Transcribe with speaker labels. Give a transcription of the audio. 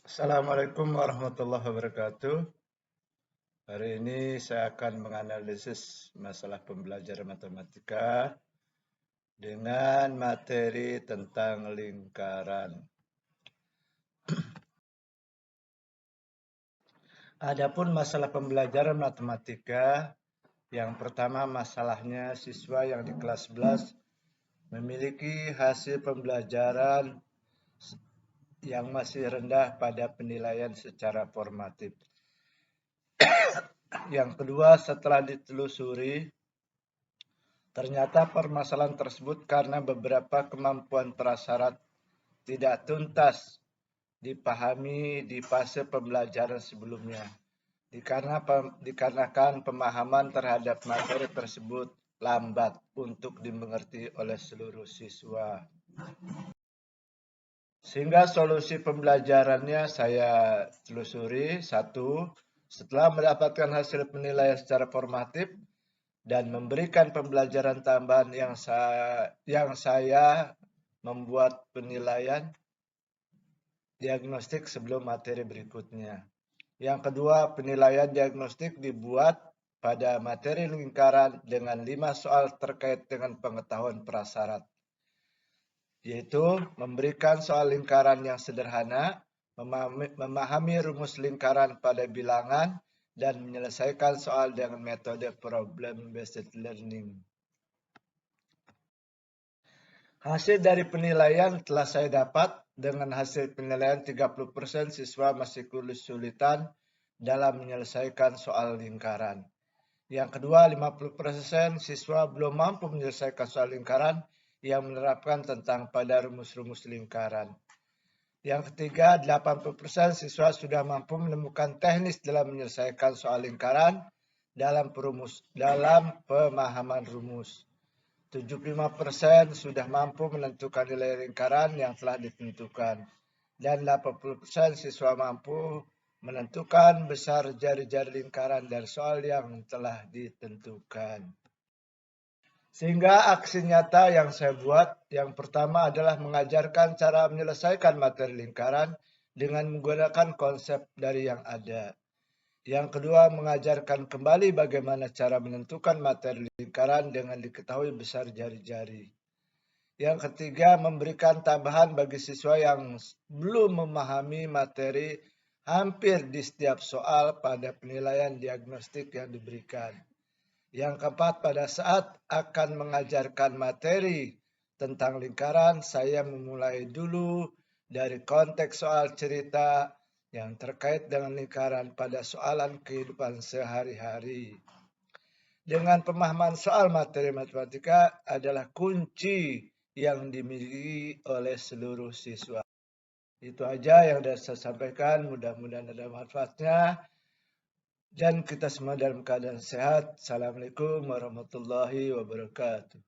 Speaker 1: Assalamualaikum warahmatullahi wabarakatuh. Hari ini saya akan menganalisis masalah pembelajaran matematika dengan materi tentang lingkaran. Adapun masalah pembelajaran matematika, yang pertama masalahnya siswa yang di kelas 11 memiliki hasil pembelajaran yang masih rendah pada penilaian secara formatif. Yang kedua, setelah ditelusuri, ternyata permasalahan tersebut karena beberapa kemampuan prasyarat tidak tuntas dipahami di fase pembelajaran sebelumnya, dikarenakan pemahaman terhadap materi tersebut lambat untuk dimengerti oleh seluruh siswa. Sehingga solusi pembelajarannya saya telusuri. Satu, setelah mendapatkan hasil penilaian secara formatif dan memberikan pembelajaran tambahan yang saya membuat penilaian diagnostik sebelum materi berikutnya. Yang kedua, penilaian diagnostik dibuat pada materi lingkaran dengan 5 soal terkait dengan pengetahuan prasyarat, yaitu memberikan soal lingkaran yang sederhana, memahami rumus lingkaran pada bilangan, dan menyelesaikan soal dengan metode problem-based learning. Hasil dari penilaian telah saya dapat. Dengan hasil penilaian 30% siswa masih kesulitan dalam menyelesaikan soal lingkaran. Yang kedua, 50% siswa belum mampu menyelesaikan soal lingkaran yang menerapkan tentang pada rumus-rumus lingkaran. Yang ketiga, 80% siswa sudah mampu menemukan teknis dalam menyelesaikan soal lingkaran dalam pemahaman rumus. 75% sudah mampu menentukan nilai lingkaran yang telah ditentukan. Dan 80% siswa mampu menentukan besar jari-jari lingkaran dari soal yang telah ditentukan. Sehingga aksi nyata yang saya buat, yang pertama adalah mengajarkan cara menyelesaikan materi lingkaran dengan menggunakan konsep dari yang ada. Yang kedua, mengajarkan kembali bagaimana cara menentukan materi lingkaran dengan diketahui besar jari-jari. Yang ketiga, memberikan tambahan bagi siswa yang belum memahami materi hampir di setiap soal pada penilaian diagnostik yang diberikan. Yang keempat, pada saat akan mengajarkan materi tentang lingkaran, saya memulai dulu dari konteks soal cerita yang terkait dengan lingkaran pada soalan kehidupan sehari-hari. Dengan pemahaman soal materi matematika adalah kunci yang dimiliki oleh seluruh siswa. Itu aja yang sudah saya sampaikan, mudah-mudahan ada manfaatnya. Dan kita semua dalam keadaan sehat. Assalamualaikum warahmatullahi wabarakatuh.